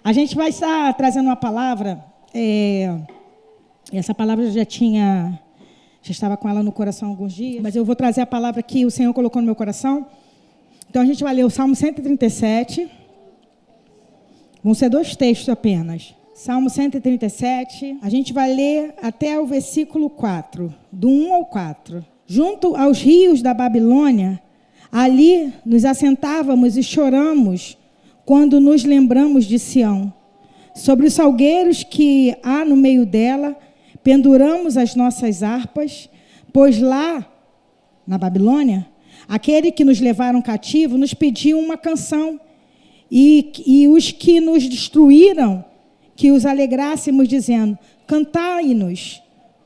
A gente vai estar trazendo uma palavra, essa palavra já estava com ela no coração há alguns dias, mas eu vou trazer a palavra que o Senhor colocou no meu coração. Então, a gente vai ler o Salmo 137, vão ser 2 textos apenas. Salmo 137, a gente vai ler até o versículo 4, do 1 ao 4. Junto aos rios da Babilônia, ali nos assentávamos e choramos quando nos lembramos de Sião. Sobre os salgueiros que há no meio dela, penduramos as nossas harpas, pois lá, na Babilônia, aquele que nos levaram cativo nos pediu uma canção, e os que nos destruíram, que os alegrássemos, dizendo: cantai-nos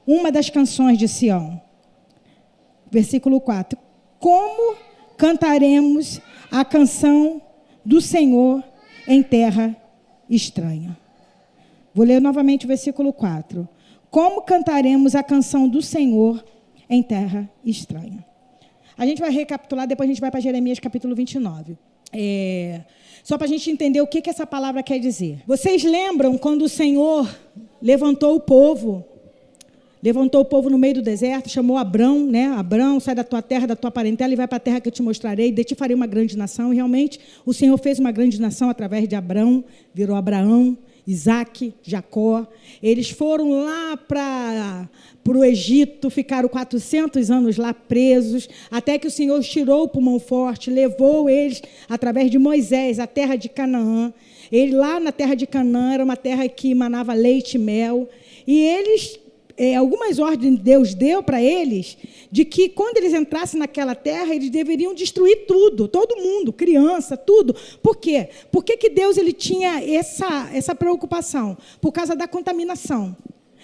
uma das canções de Sião. Versículo 4. Como cantaremos a canção do Senhor em terra estranha? Vou ler novamente o versículo 4. Como cantaremos a canção do Senhor em terra estranha? A gente vai recapitular, depois a gente vai para Jeremias capítulo 29. Só para a gente entender o que essa palavra quer dizer. Vocês lembram quando o Senhor levantou o povo no meio do deserto, chamou Abrão, né? Abrão, sai da tua terra, da tua parentela e vai para a terra que eu te mostrarei, de ti farei uma grande nação. E realmente o Senhor fez uma grande nação através de Abrão, virou Abraão, Isaque, Jacó. Eles foram lá para o Egito, ficaram 400 anos lá presos, até que o Senhor tirou o pulmão forte, levou eles, através de Moisés, à terra de Canaã. Lá na terra de Canaã, era uma terra que manava leite e mel. E eles, algumas ordens Deus deu para eles, de que quando eles entrassem naquela terra, eles deveriam destruir tudo, todo mundo, criança, tudo. Por quê? Por que Deus ele tinha essa preocupação? Por causa da contaminação.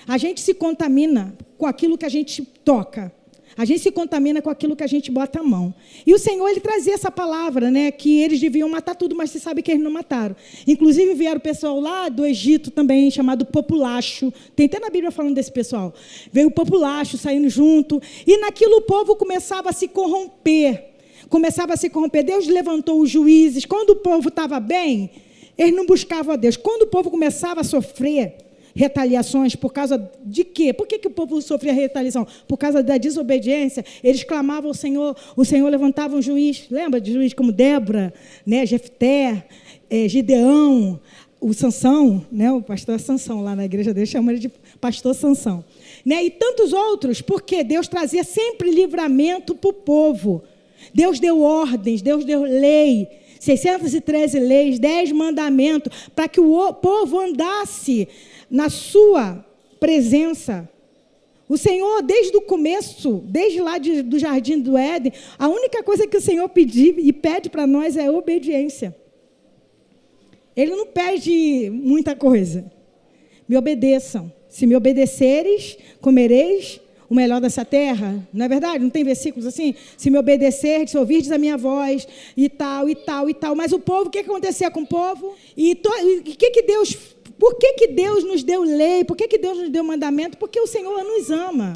A gente se contamina com aquilo que a gente toca. A gente se contamina com aquilo que a gente bota a mão. E o Senhor, ele trazia essa palavra, né, que eles deviam matar tudo, mas você sabe que eles não mataram. Inclusive, vieram o pessoal lá do Egito também, chamado populacho. Tem até na Bíblia falando desse pessoal. Veio o populacho saindo junto. E naquilo o povo começava a se corromper. Deus levantou os juízes. Quando o povo estava bem, eles não buscavam a Deus. Quando o povo começava a sofrer retaliações, por causa de quê? Por que o povo sofria retaliação? Por causa da desobediência. Eles clamavam ao Senhor, o Senhor levantava um juiz, lembra de juiz como Débora, né, Jefté, Gideão, o Sansão, né, o pastor Sansão, lá na igreja dele, chama ele de pastor Sansão, né, e tantos outros, porque Deus trazia sempre livramento para o povo. Deus deu ordens, Deus deu lei, 613 leis, 10 mandamentos, para que o povo andasse na sua presença. O Senhor, desde o começo, desde lá do Jardim do Éden, a única coisa que o Senhor pediu e pede para nós é obediência. Ele não pede muita coisa. Me obedeçam. Se me obedeceres, comereis o melhor dessa terra. Não é verdade? Não tem versículos assim? Se me obedecerdes, se ouvirdes a minha voz, e tal, e tal, e tal. Mas o povo, o que acontecia com o povo? Por que Deus nos deu lei? Por que Deus nos deu mandamento? Porque o Senhor nos ama.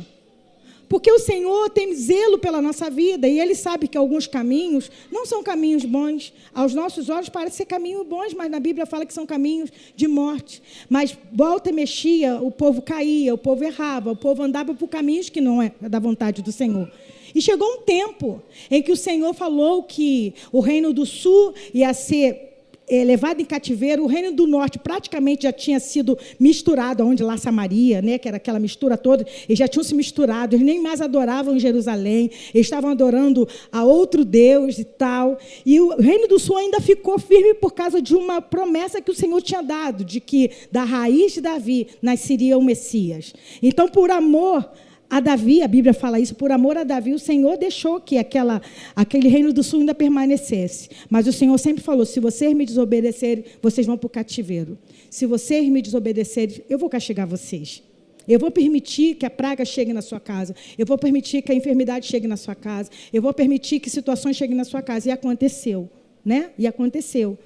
Porque o Senhor tem zelo pela nossa vida. E Ele sabe que alguns caminhos não são caminhos bons. Aos nossos olhos parecem ser caminhos bons, mas na Bíblia fala que são caminhos de morte. Mas volta e mexia, o povo caía, o povo errava, o povo andava por caminhos que não é da vontade do Senhor. E chegou um tempo em que o Senhor falou que o reino do sul ia ser levado em cativeiro. O reino do norte praticamente já tinha sido misturado, onde lá Samaria, né, que era aquela mistura toda, eles já tinham se misturado, eles nem mais adoravam em Jerusalém, eles estavam adorando a outro Deus e tal, e o reino do sul ainda ficou firme por causa de uma promessa que o Senhor tinha dado, de que da raiz de Davi nasceria o Messias. Então, por amor a Davi, a Bíblia fala isso, por amor a Davi, o Senhor deixou que aquele reino do sul ainda permanecesse. Mas o Senhor sempre falou: se vocês me desobedecerem, vocês vão para o cativeiro. Se vocês me desobedecerem, eu vou castigar vocês. Eu vou permitir que a praga chegue na sua casa. Eu vou permitir que a enfermidade chegue na sua casa. Eu vou permitir que situações cheguem na sua casa. E aconteceu, né? E aconteceu.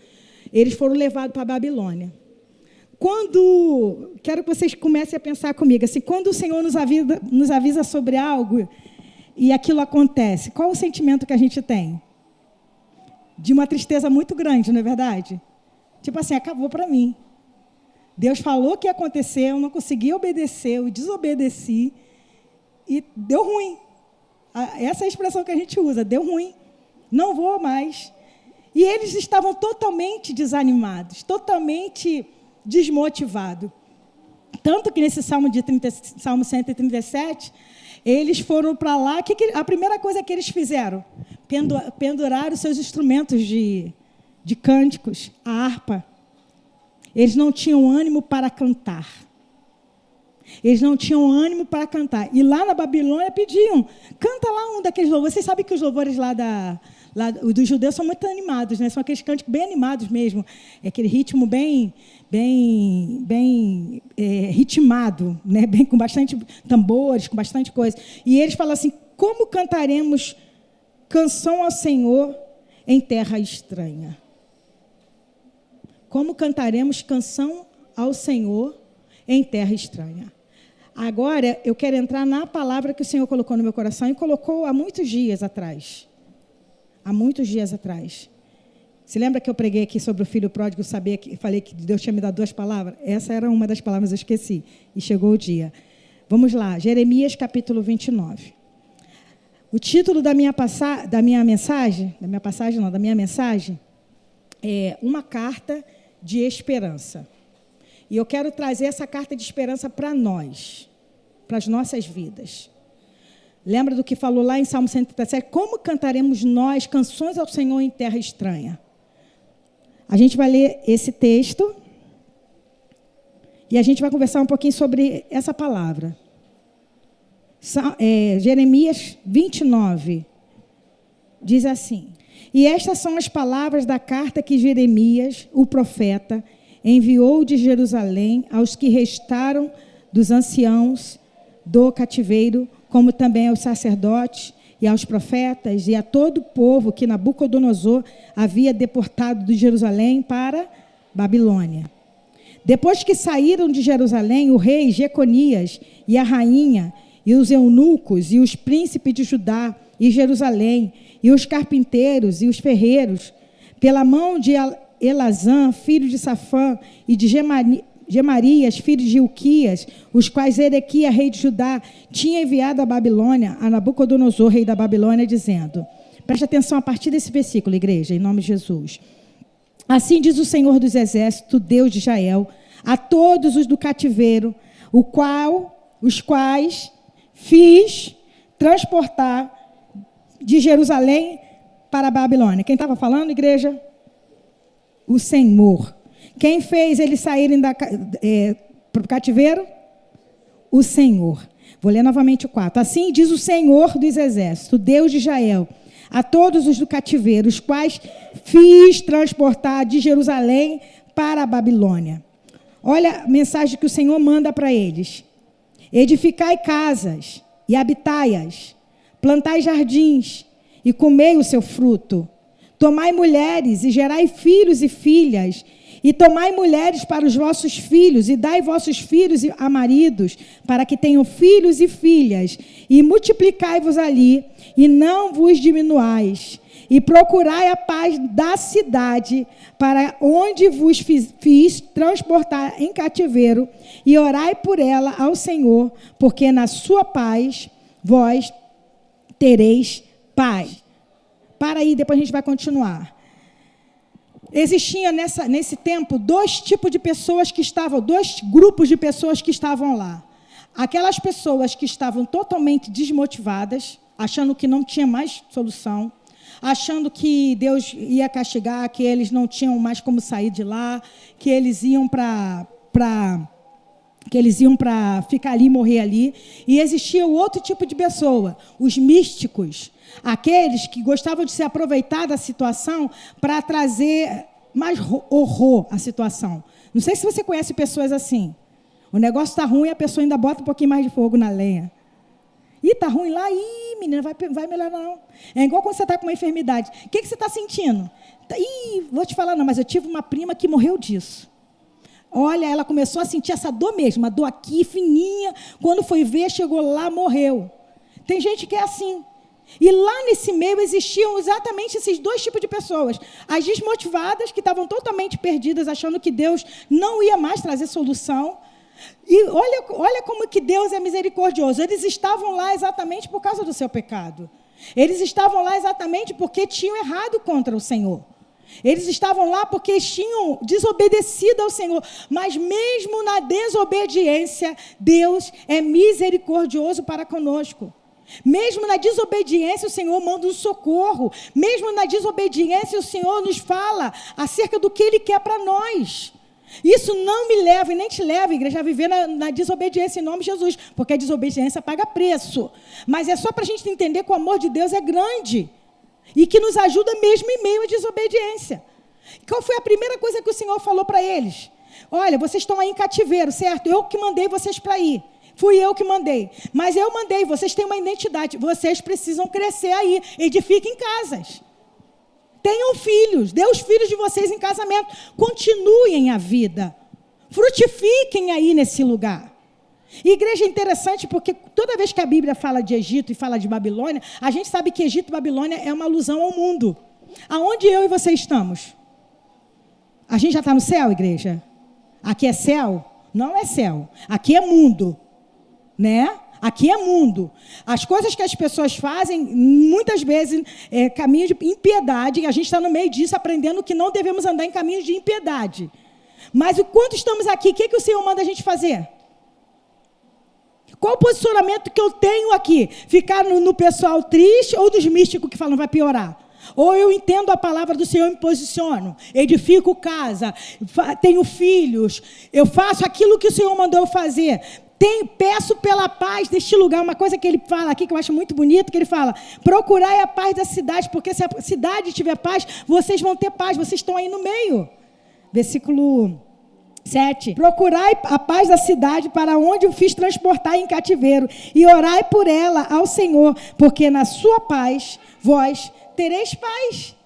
Eles foram levados para a Babilônia. Quero que vocês comecem a pensar comigo, assim, quando o Senhor nos avisa sobre algo e aquilo acontece, qual o sentimento que a gente tem? De uma tristeza muito grande, não é verdade? Tipo assim, acabou para mim. Deus falou que ia acontecer, eu não consegui obedecer, eu desobedeci e deu ruim. Essa é a expressão que a gente usa, deu ruim. Não vou mais. E eles estavam totalmente desanimados, totalmente desmotivados. Tanto que nesse Salmo 137, eles foram para lá, a primeira coisa que eles fizeram? Penduraram os seus instrumentos de cânticos, a harpa. Eles não tinham ânimo para cantar. Eles não tinham ânimo para cantar. E lá na Babilônia pediam, canta lá um daqueles louvores. Vocês sabem que os louvores lá dos judeus são muito animados, né? São aqueles cânticos bem animados mesmo. É aquele ritmo bem ritmado, né? Bem, com bastante tambores, com bastante coisa. E eles falam assim, como cantaremos canção ao Senhor em terra estranha? Como cantaremos canção ao Senhor em terra estranha? Agora, eu quero entrar na palavra que o Senhor colocou no meu coração e colocou há muitos dias atrás. Há muitos dias atrás. Se lembra que eu preguei aqui sobre o filho pródigo, falei que Deus tinha me dado 2 palavras? Essa era uma das palavras, eu esqueci. E chegou o dia. Vamos lá, Jeremias capítulo 29. O título da minha mensagem é Uma Carta de Esperança. E eu quero trazer essa carta de esperança para nós, para as nossas vidas. Lembra do que falou lá em Salmo 137? Como cantaremos nós canções ao Senhor em terra estranha? A gente vai ler esse texto e a gente vai conversar um pouquinho sobre essa palavra. Jeremias 29 diz assim: E estas são as palavras da carta que Jeremias, o profeta, enviou de Jerusalém aos que restaram dos anciãos do cativeiro, como também aos sacerdotes e aos profetas e a todo o povo que Nabucodonosor havia deportado de Jerusalém para Babilônia. Depois que saíram de Jerusalém, o rei Jeconias e a rainha e os eunucos e os príncipes de Judá e Jerusalém e os carpinteiros e os ferreiros, pela mão de Elazã, filho de Safã, e de Gemarias, filho de Ilquias, os quais Edequias, rei de Judá, tinha enviado à Babilônia, a Nabucodonosor, rei da Babilônia, dizendo, preste atenção a partir desse versículo, igreja, em nome de Jesus. Assim diz o Senhor dos Exércitos, Deus de Israel, a todos os do cativeiro, os quais fiz transportar de Jerusalém para a Babilônia. Quem estava falando, igreja? O Senhor. Quem fez eles saírem para o cativeiro? O Senhor. Vou ler novamente o 4. Assim diz o Senhor dos Exércitos, Deus de Israel, a todos os do cativeiro, os quais fiz transportar de Jerusalém para a Babilônia. Olha a mensagem que o Senhor manda para eles. Edificai casas e habitai-as, plantai jardins e comei o seu fruto. Tomai mulheres e gerai filhos e filhas, e tomai mulheres para os vossos filhos, e dai vossos filhos a maridos, para que tenham filhos e filhas, e multiplicai-vos ali, e não vos diminuais, e procurai a paz da cidade, para onde vos fiz transportar em cativeiro, e orai por ela ao Senhor, porque na sua paz vós tereis paz. Para aí, depois a gente vai continuar. Existia nesse tempo 2 tipos de pessoas que estavam, 2 grupos de pessoas que estavam lá. Aquelas pessoas que estavam totalmente desmotivadas, achando que não tinha mais solução, achando que Deus ia castigar, que eles não tinham mais como sair de lá, que eles iam para ficar ali e morrer ali. E existia o outro tipo de pessoa, os místicos, aqueles que gostavam de se aproveitar da situação para trazer mais horror à situação. Não sei se você conhece pessoas assim. O negócio está ruim e a pessoa ainda bota um pouquinho mais de fogo na lenha. Ih, está ruim lá? Ih, menina, vai melhorar não. É igual quando você está com uma enfermidade. O que você está sentindo? Ih, vou te falar não, mas eu tive uma prima que morreu disso. Olha, ela começou a sentir essa dor mesmo, uma dor aqui, fininha. Quando foi ver, chegou lá, morreu. Tem gente que é assim. E lá nesse meio existiam exatamente esses dois tipos de pessoas. As desmotivadas, que estavam totalmente perdidas, achando que Deus não ia mais trazer solução. E olha como que Deus é misericordioso. Eles estavam lá exatamente por causa do seu pecado. Eles estavam lá exatamente porque tinham errado contra o Senhor. Eles estavam lá porque tinham desobedecido ao Senhor. Mas mesmo na desobediência, Deus é misericordioso para conosco. Mesmo na desobediência, o Senhor manda um socorro. Mesmo na desobediência, o Senhor nos fala acerca do que Ele quer para nós. Isso não me leva e nem te leva, igreja, a viver na desobediência em nome de Jesus, porque a desobediência paga preço. Mas é só para a gente entender que o amor de Deus é grande e que nos ajuda mesmo em meio à desobediência. Qual foi a primeira coisa que o Senhor falou para eles? Olha, vocês estão aí em cativeiro, certo? Eu que mandei vocês para ir. Fui eu que mandei. Mas eu mandei, vocês têm uma identidade. Vocês precisam crescer aí. Edifiquem casas. Tenham filhos. Dê os filhos de vocês em casamento. Continuem a vida. Frutifiquem aí nesse lugar. E igreja é interessante porque toda vez que a Bíblia fala de Egito e fala de Babilônia, a gente sabe que Egito e Babilônia é uma alusão ao mundo. Aonde eu e você estamos? A gente já está no céu, igreja? Aqui é céu? Não é céu. Aqui é mundo. Né? Aqui é mundo. As coisas que as pessoas fazem, muitas vezes, é caminho de impiedade, e a gente está no meio disso, aprendendo que não devemos andar em caminhos de impiedade. Mas enquanto estamos aqui, o que o Senhor manda a gente fazer? Qual o posicionamento que eu tenho aqui? Ficar no pessoal triste ou dos místicos que falam vai piorar? Ou eu entendo a palavra do Senhor e me posiciono, edifico casa, tenho filhos, eu faço aquilo que o Senhor mandou eu fazer. Peço pela paz deste lugar. Uma coisa que ele fala aqui, que eu acho muito bonito, que ele fala, procurai a paz da cidade, porque se a cidade tiver paz, vocês vão ter paz, vocês estão aí no meio. Versículo 7. Procurai a paz da cidade para onde eu fiz transportar em cativeiro, e orai por ela ao Senhor, porque na sua paz vós tereis paz.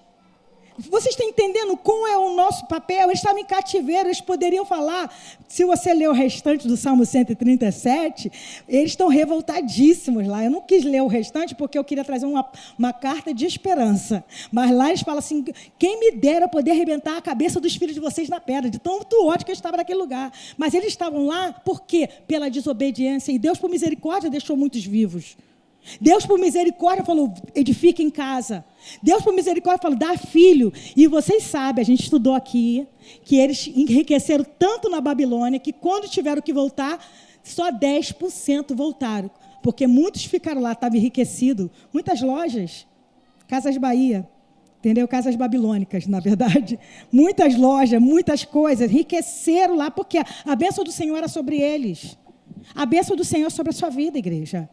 Vocês estão entendendo qual é o nosso papel? Eles estavam em cativeiro, eles poderiam falar, se você ler o restante do Salmo 137, eles estão revoltadíssimos lá. Eu não quis ler o restante porque eu queria trazer uma carta de esperança. Mas lá eles falam assim, quem me dera poder arrebentar a cabeça dos filhos de vocês na pedra, de tanto ódio que eu estava naquele lugar. Mas eles estavam lá, por quê? Pela desobediência. E Deus, por misericórdia, deixou muitos vivos. Deus, por misericórdia, falou, edifica em casa. Deus, por misericórdia, falou, dá filho. E vocês sabem, a gente estudou aqui, que eles enriqueceram tanto na Babilônia, que quando tiveram que voltar, só 10% voltaram. Porque muitos ficaram lá, estavam enriquecidos. Muitas lojas, Casas Bahia, entendeu? Casas babilônicas, na verdade. Muitas lojas, muitas coisas, enriqueceram lá, porque a bênção do Senhor era sobre eles. A bênção do Senhor é sobre a sua vida, igreja.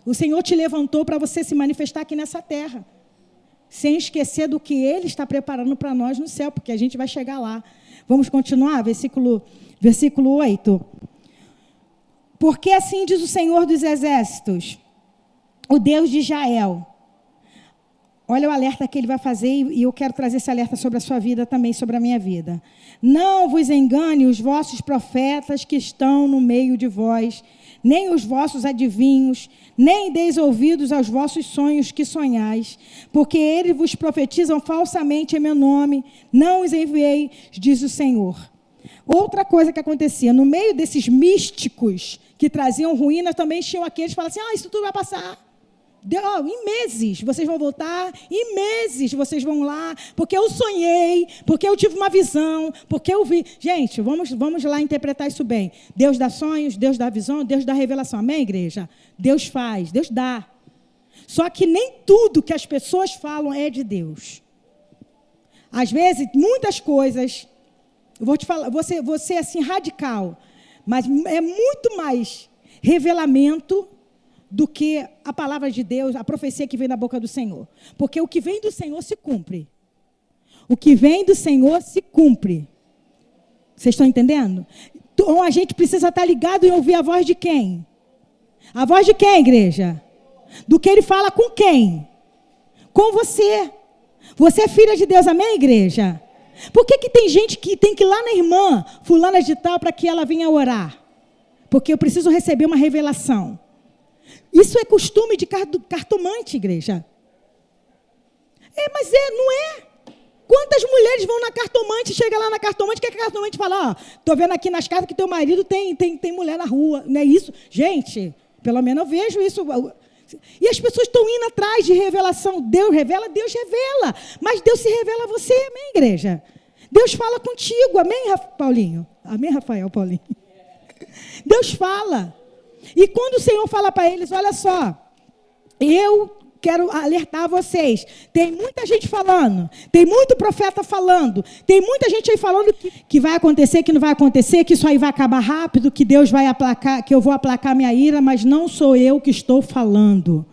O Senhor te levantou para você se manifestar aqui nessa terra, sem esquecer do que Ele está preparando para nós no céu, porque a gente vai chegar lá. Vamos continuar? Versículo 8. Porque assim diz o Senhor dos Exércitos, o Deus de Israel. Olha o alerta que Ele vai fazer, e eu quero trazer esse alerta sobre a sua vida também, sobre a minha vida. Não vos engane os vossos profetas que estão no meio de vós, nem os vossos adivinhos, nem deis ouvidos aos vossos sonhos que sonhais, porque eles vos profetizam falsamente em meu nome, não os enviei, diz o Senhor. Outra coisa que acontecia, no meio desses místicos que traziam ruínas, também tinham aqueles que falavam assim, isso tudo vai passar. Em meses vocês vão voltar, em meses vocês vão lá, porque eu sonhei, porque eu tive uma visão, porque eu vi. Gente, vamos lá interpretar isso bem. Deus dá sonhos, Deus dá visão, Deus dá revelação. Amém, igreja? Deus faz, Deus dá. Só que nem tudo que as pessoas falam é de Deus. Às vezes, muitas coisas, eu vou te falar, você assim radical, mas é muito mais revelamento do que a palavra de Deus, a profecia que vem da boca do Senhor. Porque o que vem do Senhor se cumpre. O que vem do Senhor se cumpre. Vocês estão entendendo? Então a gente precisa estar ligado em ouvir a voz de quem? A voz de quem, igreja? Do que Ele fala com quem? Com você. Você é filha de Deus, amém, igreja? Por que tem gente que tem que ir lá na irmã, fulana de tal, para que ela venha orar? Porque eu preciso receber uma revelação. Isso é costume de cartomante, igreja. Mas não é. Quantas mulheres vão na cartomante, chega lá na cartomante, o que a cartomante fala? Estou vendo aqui nas casas que teu marido tem mulher na rua. Não é isso? Gente, pelo menos eu vejo isso. E as pessoas estão indo atrás de revelação. Deus revela. Mas Deus se revela a você, amém, igreja? Deus fala contigo, amém, Paulinho? Amém, Rafael, Paulinho? Deus fala. E quando o Senhor fala para eles, olha só, eu quero alertar vocês, tem muita gente falando, tem muito profeta falando, tem muita gente aí falando que vai acontecer, que não vai acontecer, que isso aí vai acabar rápido, que Deus vai aplacar, que eu vou aplacar minha ira, mas não sou eu que estou falando.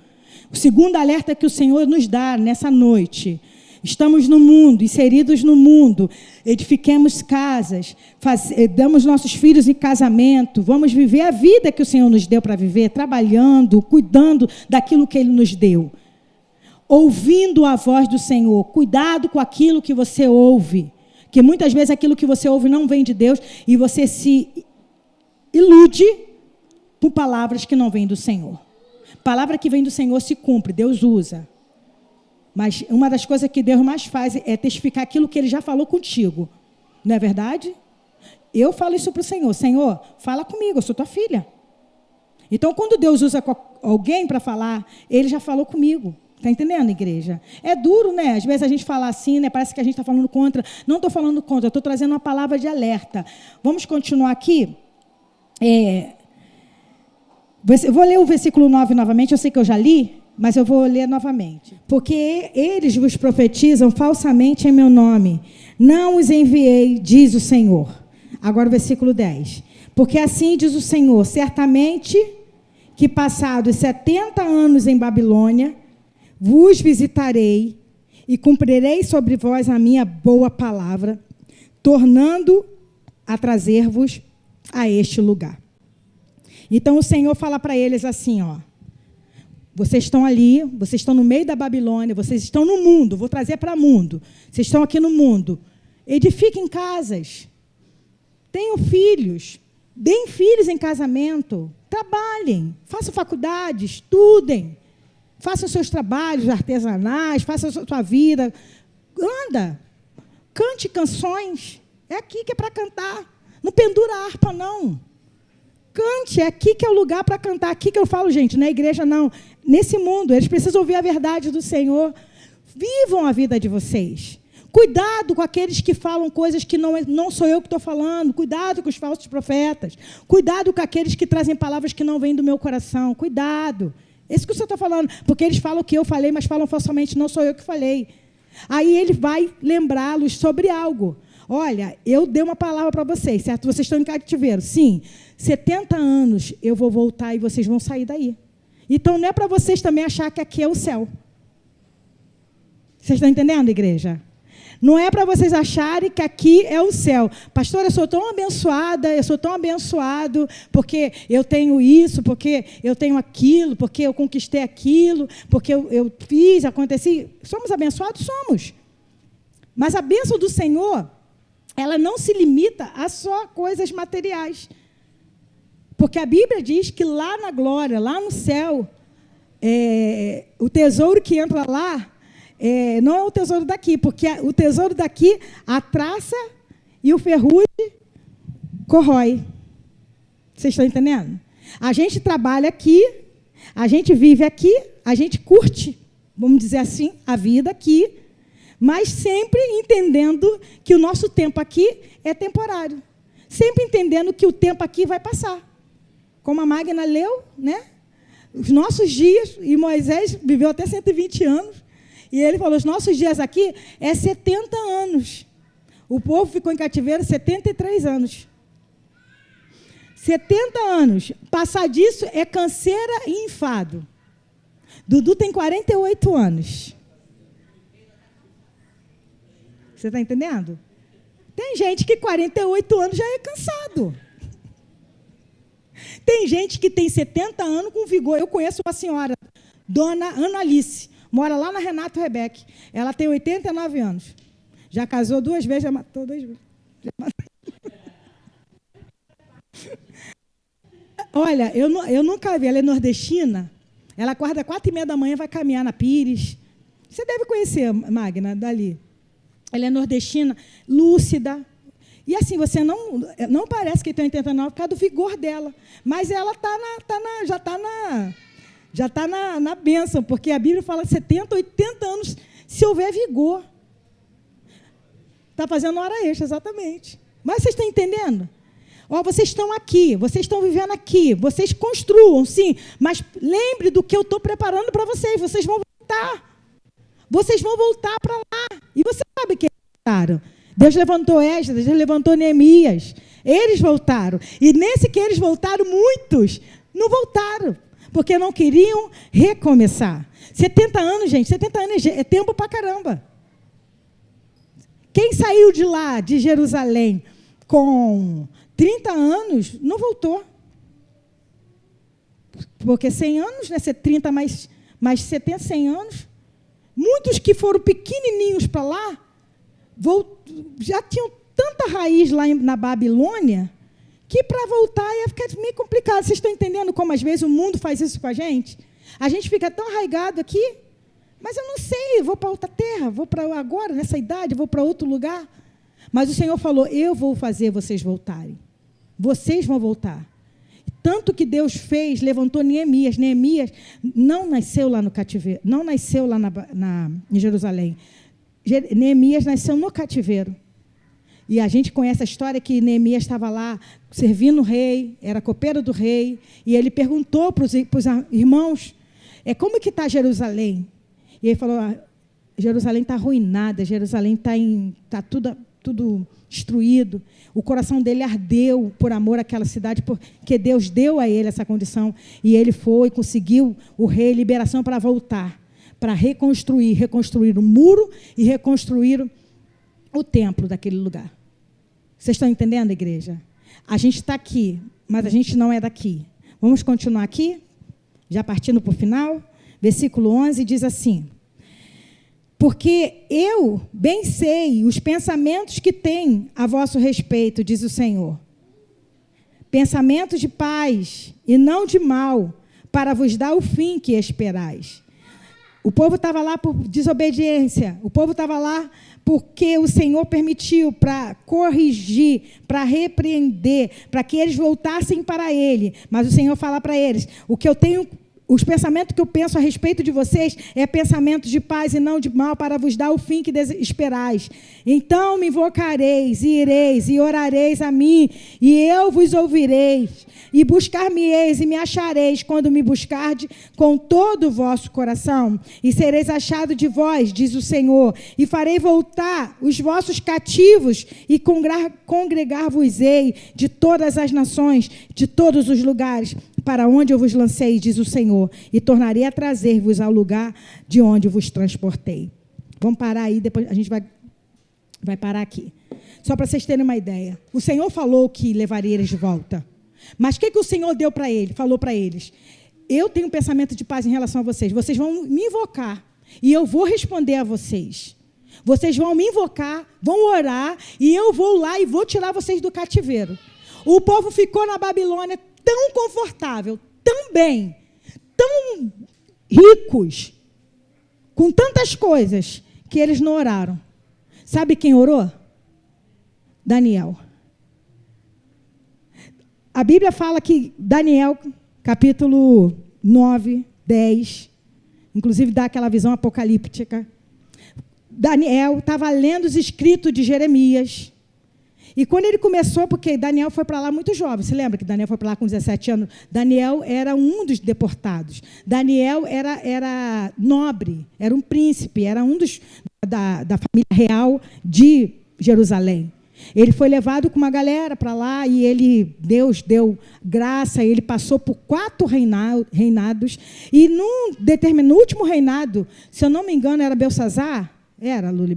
O segundo alerta que o Senhor nos dá nessa noite: estamos no mundo, inseridos no mundo, edifiquemos casas, damos nossos filhos em casamento, vamos viver a vida que o Senhor nos deu para viver, trabalhando, cuidando daquilo que Ele nos deu. Ouvindo a voz do Senhor, cuidado com aquilo que você ouve, que muitas vezes aquilo que você ouve não vem de Deus e você se ilude por palavras que não vêm do Senhor. Palavra que vem do Senhor se cumpre, Deus usa. Mas uma das coisas que Deus mais faz é testificar aquilo que Ele já falou contigo. Não é verdade? Eu falo isso para o Senhor. Senhor, fala comigo, eu sou tua filha. Então, quando Deus usa alguém para falar, Ele já falou comigo. Está entendendo, igreja? É duro, né? Às vezes a gente fala assim, né? Parece que a gente está falando contra. Não estou falando contra, estou trazendo uma palavra de alerta. Vamos continuar aqui. Eu vou ler o versículo 9 novamente. Eu sei que eu já li, mas eu vou ler novamente. Porque eles vos profetizam falsamente em meu nome. Não os enviei, diz o Senhor. Agora o versículo 10. Porque assim diz o Senhor, certamente que passados 70 anos em Babilônia, vos visitarei e cumprirei sobre vós a minha boa palavra, tornando a trazer-vos a este lugar. Então o Senhor fala para eles assim, vocês estão ali, vocês estão no meio da Babilônia, vocês estão no mundo, vou trazer para o mundo, vocês estão aqui no mundo, edifiquem casas, tenham filhos, deem filhos em casamento, trabalhem, façam faculdade, estudem, façam seus trabalhos artesanais, façam a sua vida, anda, cante canções, é aqui que é para cantar, não pendura a harpa não, cante, é aqui que é o lugar para cantar, aqui que eu falo, gente, na igreja não, nesse mundo, eles precisam ouvir a verdade do Senhor, vivam a vida de vocês, cuidado com aqueles que falam coisas que não sou eu que estou falando, cuidado com os falsos profetas, cuidado com aqueles que trazem palavras que não vêm do meu coração, cuidado. Isso que o Senhor está falando, porque eles falam o que eu falei, mas falam falsamente, não sou eu que falei. Aí ele vai lembrá-los sobre algo. Olha, eu dei uma palavra para vocês, certo? Vocês estão em cativeiro. Sim, 70 anos eu vou voltar e vocês vão sair daí. Então, não é para vocês também achar que aqui é o céu. Vocês estão entendendo, igreja? Não é para vocês acharem que aqui é o céu. Pastor, eu sou tão abençoada, eu sou tão abençoado, porque eu tenho isso, porque eu tenho aquilo, porque eu conquistei aquilo, porque eu fiz, aconteci. Somos abençoados? Somos. Mas a bênção do Senhor, ela não se limita a só coisas materiais. Porque a Bíblia diz que lá na glória, lá no céu, o tesouro que entra lá, não é o tesouro daqui, porque o tesouro daqui, a traça e o ferrugem corrói. Vocês estão entendendo? A gente trabalha aqui, a gente vive aqui, a gente curte, vamos dizer assim, a vida aqui, mas sempre entendendo que o nosso tempo aqui é temporário. Sempre entendendo que o tempo aqui vai passar. Como a Magna leu, né? Os nossos dias, e Moisés viveu até 120 anos, e ele falou, os nossos dias aqui é 70 anos. O povo ficou em cativeiro 73 anos. 70 anos. Passar disso é canseira e enfado. Dudu tem 48 anos. Você está entendendo? Tem gente que 48 anos já é cansado. Tem gente que tem 70 anos com vigor. Eu conheço uma senhora, dona Ana Alice, mora lá na Renato Rebeque. Ela tem 89 anos. Já casou 2 vezes, já matou 2 vezes. Olha, eu nunca vi. Ela é nordestina. Ela acorda 4h30 da manhã e vai caminhar na Pires. Você deve conhecer, Magna, dali. Ela é nordestina, lúcida. E assim, você não parece que tem 89 por causa do vigor dela. Mas ela já está na bênção, porque a Bíblia fala 70, 80 anos, se houver vigor. Está fazendo hora extra, exatamente. Mas vocês estão entendendo? Vocês estão aqui, vocês estão vivendo aqui, vocês construam, sim, mas lembre do que eu estou preparando para vocês. Vocês vão voltar. Vocês vão voltar para lá. E você sabe que eles voltaram. Deus levantou Esdras, Deus levantou Neemias. Eles voltaram. E nesse que eles voltaram, muitos não voltaram, porque não queriam recomeçar. 70 anos, gente, 70 anos é tempo para caramba. Quem saiu de lá, de Jerusalém, com 30 anos, não voltou. Porque 100 anos, né? 30 mais 70, 100 anos. Muitos que foram pequenininhos para lá, já tinham tanta raiz lá na Babilônia, que para voltar ia ficar meio complicado. Vocês estão entendendo como, às vezes, o mundo faz isso com a gente? A gente fica tão arraigado aqui, mas eu não sei, eu vou para outra terra, vou para agora, nessa idade, vou para outro lugar. Mas o Senhor falou, eu vou fazer vocês voltarem. Vocês vão voltar. Tanto que Deus fez, levantou Neemias. Neemias não nasceu lá no cativeiro, não nasceu lá em Jerusalém. Neemias nasceu no cativeiro. E a gente conhece a história que Neemias estava lá servindo o rei, era copeiro do rei, e ele perguntou para os irmãos, como que está Jerusalém? E ele falou, Jerusalém está arruinada, Jerusalém está tudo destruído. O coração dele ardeu por amor àquela cidade, porque Deus deu a ele essa condição. E ele foi, conseguiu, o rei, liberação para voltar, para reconstruir o muro e reconstruir o templo daquele lugar. Vocês estão entendendo, igreja? A gente está aqui, mas a gente não é daqui. Vamos continuar aqui, já partindo para o final. Versículo 11 diz assim: porque eu bem sei os pensamentos que tenho a vosso respeito, diz o Senhor. Pensamentos de paz e não de mal, para vos dar o fim que esperais. O povo estava lá por desobediência, o povo estava lá porque o Senhor permitiu para corrigir, para repreender, para que eles voltassem para Ele. Mas o Senhor fala para eles, os pensamentos que eu penso a respeito de vocês é pensamentos de paz e não de mal, para vos dar o fim que esperais. Então me invocareis, e ireis, e orareis a mim, e eu vos ouvirei, e buscar-me-eis, e me achareis, quando me buscardes com todo o vosso coração, e sereis achado de vós, diz o Senhor, e farei voltar os vossos cativos, e congregar-vos-ei de todas as nações, de todos os lugares, para onde eu vos lancei, diz o Senhor, e tornarei a trazer-vos ao lugar de onde vos transportei. Vamos parar aí, depois a gente vai parar aqui. Só para vocês terem uma ideia. O Senhor falou que levaria eles de volta. Mas o que o Senhor deu para eles? Falou para eles, eu tenho um pensamento de paz em relação a vocês. Vocês vão me invocar e eu vou responder a vocês. Vocês vão me invocar, vão orar e eu vou lá e vou tirar vocês do cativeiro. O povo ficou na Babilônia tão confortável, tão bem, tão ricos, com tantas coisas, que eles não oraram. Sabe quem orou? Daniel. A Bíblia fala que Daniel, capítulo 9, 10, inclusive dá aquela visão apocalíptica. Daniel estava lendo os escritos de Jeremias. E quando ele começou, porque Daniel foi para lá muito jovem, você lembra que Daniel foi para lá com 17 anos? Daniel era um dos deportados. Daniel era nobre, era um príncipe, era um da família real de Jerusalém. Ele foi levado com uma galera para lá e Deus deu graça, ele passou por 4 reinados. E no último reinado, se eu não me engano, era Belsazar? Era, Luli,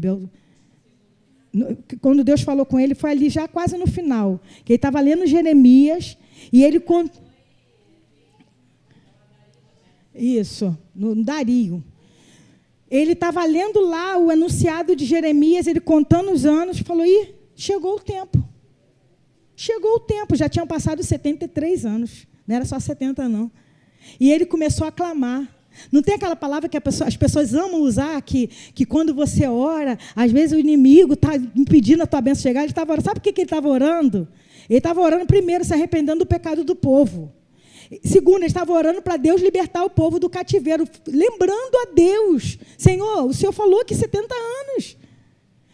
quando Deus falou com ele, foi ali já quase no final, que ele estava lendo Jeremias, e ele... Isso, no Dario. Ele estava lendo lá o enunciado de Jeremias, ele contando os anos, falou, chegou o tempo. Chegou o tempo, já tinham passado 73 anos. Não era só 70, não. E ele começou a clamar. Não tem aquela palavra que as pessoas amam usar, que quando você ora, às vezes o inimigo está impedindo a tua bênção chegar. Ele estava orando. Sabe por que ele estava orando? Ele estava orando, primeiro, se arrependendo do pecado do povo. Segundo, ele estava orando para Deus libertar o povo do cativeiro, lembrando a Deus: Senhor, o Senhor falou que 70 anos.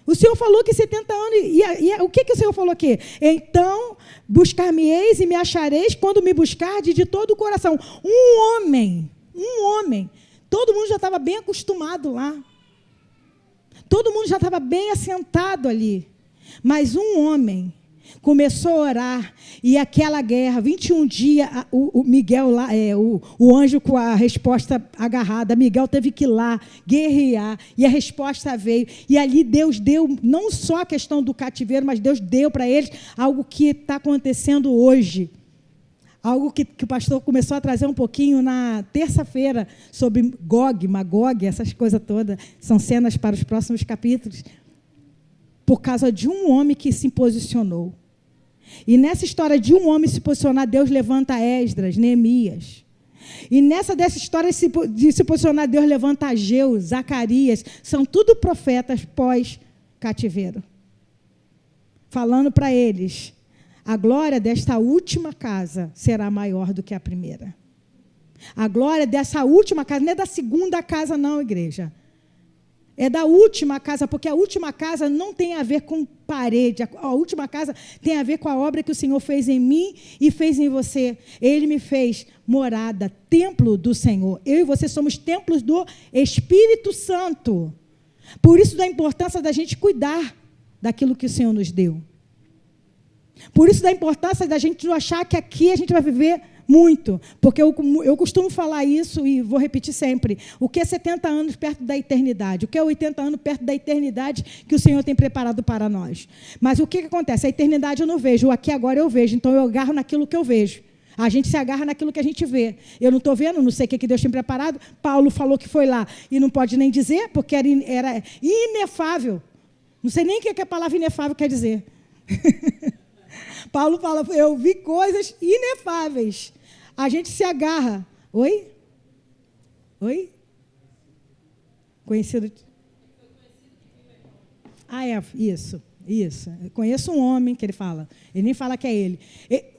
O Senhor falou que 70 anos. E o que o Senhor falou aqui? Então, buscar-me-eis e me achareis quando me buscardes de todo o coração. Um homem. Todo mundo já estava bem acostumado lá. Todo mundo já estava bem assentado ali. Mas um homem começou a orar, e aquela guerra, 21 dias, o Miguel lá, o anjo com a resposta agarrada, Miguel teve que ir lá, guerrear, e a resposta veio, e ali Deus deu, não só a questão do cativeiro, mas Deus deu para eles algo que está acontecendo hoje, algo que o pastor começou a trazer um pouquinho na terça-feira, sobre Gog, Magog, essas coisas todas, são cenas para os próximos capítulos, por causa de um homem que se posicionou. E nessa história de um homem se posicionar, Deus levanta Esdras, Neemias. E dessa história de se posicionar, Deus levanta Ageu, Zacarias, são tudo profetas pós-cativeiro. Falando para eles, a glória desta última casa será maior do que a primeira. A glória dessa última casa, não é da segunda casa não, igreja. É da última casa, porque a última casa não tem a ver com parede. A última casa tem a ver com a obra que o Senhor fez em mim e fez em você. Ele me fez morada, templo do Senhor. Eu e você somos templos do Espírito Santo. Por isso da importância da gente cuidar daquilo que o Senhor nos deu. Por isso da importância da gente não achar que aqui a gente vai viver muito, porque eu costumo falar isso e vou repetir sempre. O que é 70 anos perto da eternidade? O que é 80 anos perto da eternidade que o Senhor tem preparado para nós? Mas o que acontece? A eternidade eu não vejo, o aqui agora eu vejo, então eu agarro naquilo que eu vejo. A gente se agarra naquilo que a gente vê. Eu não estou vendo, não sei o que Deus tem preparado. Paulo falou que foi lá e não pode nem dizer, porque era inefável. Não sei nem o que a palavra inefável quer dizer. Paulo fala, eu vi coisas inefáveis. A gente se agarra. Oi? Conhecido? Isso. Eu conheço um homem que ele fala. Ele nem fala que é ele.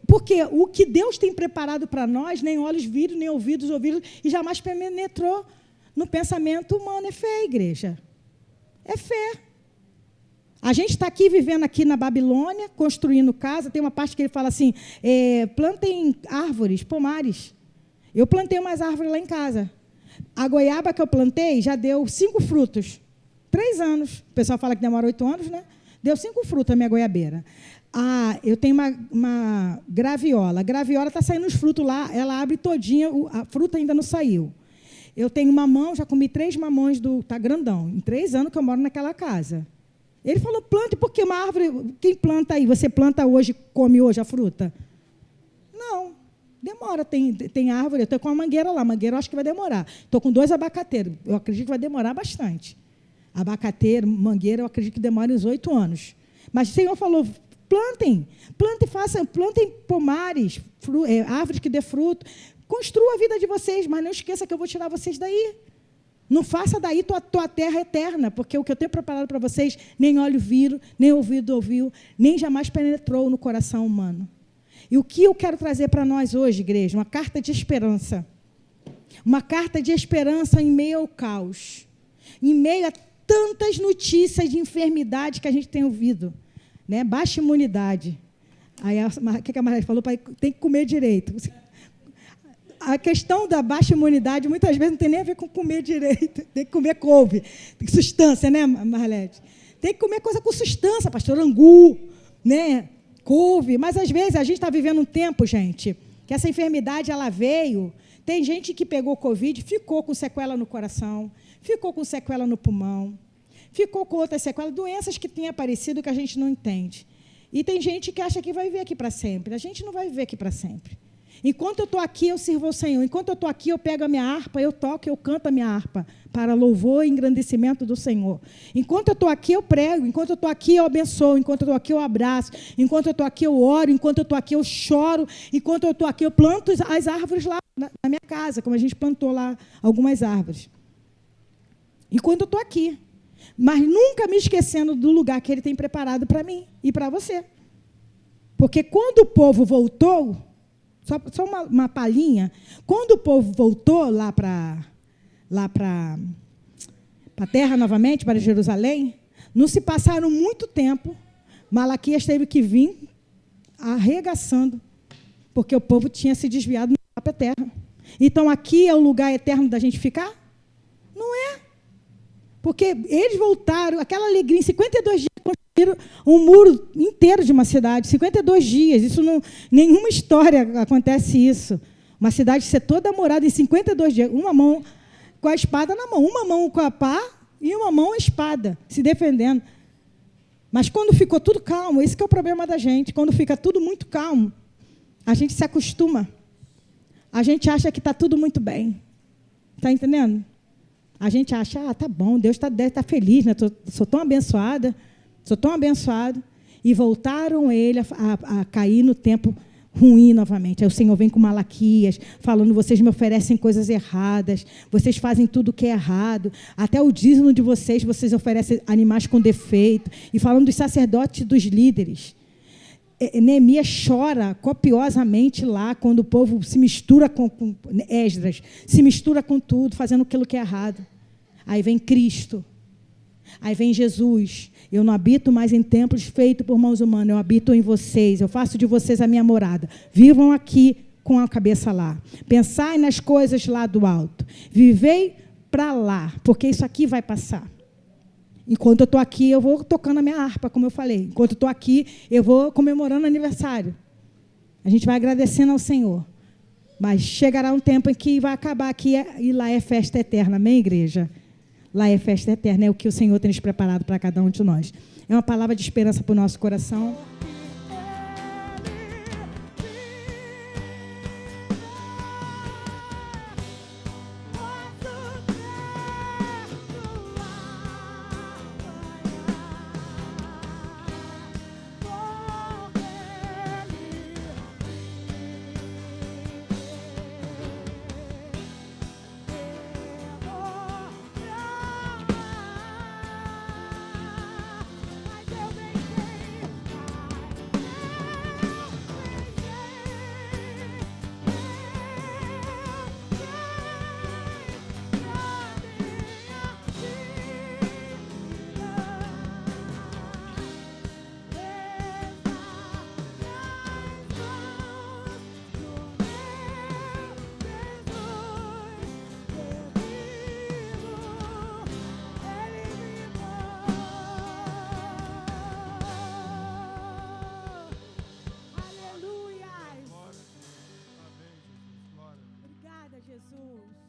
Porque o que Deus tem preparado para nós, nem olhos viram, nem ouvidos ouviram, e jamais penetrou no pensamento humano. É fé, igreja. É fé. A gente está aqui, vivendo aqui na Babilônia, construindo casa. Tem uma parte que ele fala assim, plantem árvores, pomares. Eu plantei umas árvores lá em casa. A goiaba que eu plantei já deu 5 frutos. 3 anos. O pessoal fala que demora 8 anos, né? Deu 5 frutos a minha goiabeira. Eu tenho uma graviola. A graviola está saindo os frutos lá, ela abre todinha, a fruta ainda não saiu. Eu tenho mamão, já comi 3 mamões, está grandão. Em 3 anos que eu moro naquela casa. Ele falou, plante, porque uma árvore, quem planta aí? Você planta hoje, come hoje a fruta? Não, demora, tem árvore, eu estou com uma mangueira lá, mangueira eu acho que vai demorar. Estou com 2 abacateiros, eu acredito que vai demorar bastante. Abacateiro, mangueira, eu acredito que demora uns 8 anos. Mas o Senhor falou, plantem pomares, árvores que dê fruto, construa a vida de vocês, mas não esqueça que eu vou tirar vocês daí. Não faça daí tua terra eterna, porque o que eu tenho preparado para vocês, nem olho viram, nem ouvido ouviu, nem jamais penetrou no coração humano. E o que eu quero trazer para nós hoje, igreja? Uma carta de esperança. Uma carta de esperança em meio ao caos. Em meio a tantas notícias de enfermidade que a gente tem ouvido. Né? Baixa imunidade. Aí, o que a Maria falou? Tem que comer direito. A questão da baixa imunidade, muitas vezes, não tem nem a ver com comer direito. Tem que comer couve. Substância, né, Marlete? Tem que comer coisa com substância, pastor, angu, né? Couve. Mas, às vezes, a gente está vivendo um tempo, gente, que essa enfermidade, ela veio. Tem gente que pegou Covid, ficou com sequela no coração, ficou com sequela no pulmão, ficou com outras sequelas, doenças que têm aparecido que a gente não entende. E tem gente que acha que vai viver aqui para sempre. A gente não vai viver aqui para sempre. Enquanto eu estou aqui, eu sirvo ao Senhor. Enquanto eu estou aqui, eu pego a minha harpa, eu toco, eu canto a minha harpa, para louvor e engrandecimento do Senhor. Enquanto eu estou aqui, eu prego. Enquanto eu estou aqui, eu abençoo. Enquanto eu estou aqui, eu abraço. Enquanto eu estou aqui, eu oro. Enquanto eu estou aqui, eu choro. Enquanto eu estou aqui, eu planto as árvores lá na minha casa, como a gente plantou lá algumas árvores. Enquanto eu estou aqui. Mas nunca me esquecendo do lugar que Ele tem preparado para mim e para você. Porque quando o povo voltou, só uma palhinha, quando o povo voltou lá para a terra novamente, para Jerusalém, não se passaram muito tempo, Malaquias teve que vir arregaçando, porque o povo tinha se desviado da própria terra. Então, aqui é o lugar eterno da gente ficar? Não é. Porque eles voltaram, aquela alegria, em 52 dias, construíram um muro inteiro de uma cidade, 52 dias, isso não, nenhuma história acontece isso. Uma cidade ser toda morada em 52 dias, uma mão com a espada na mão, uma mão com a pá e uma mão a espada, se defendendo. Mas quando ficou tudo calmo, esse que é o problema da gente, quando fica tudo muito calmo, a gente se acostuma, a gente acha que está tudo muito bem, está entendendo? A gente acha, tá bom, Deus deve estar feliz, né? Sou tão abençoada, sou tão abençoado. E voltaram ele a cair no tempo ruim novamente. Aí o Senhor vem com Malaquias, falando, vocês me oferecem coisas erradas, vocês fazem tudo o que é errado, até o dízimo de vocês oferecem animais com defeito, e falando dos sacerdotes e dos líderes. Neemias chora copiosamente lá, quando o povo se mistura com Esdras, se mistura com tudo, fazendo aquilo que é errado. Aí vem Cristo, aí vem Jesus. Eu não habito mais em templos feitos por mãos humanas, eu habito em vocês, eu faço de vocês a minha morada. Vivam aqui com a cabeça lá. Pensai nas coisas lá do alto. Vivei para lá, porque isso aqui vai passar. Enquanto eu estou aqui, eu vou tocando a minha harpa, como eu falei. Enquanto eu estou aqui, eu vou comemorando aniversário. A gente vai agradecendo ao Senhor. Mas chegará um tempo em que vai acabar aqui e lá é festa eterna. Amém, igreja? Lá é festa eterna. É o que o Senhor tem nos preparado para cada um de nós. É uma palavra de esperança para o nosso coração. Jesus.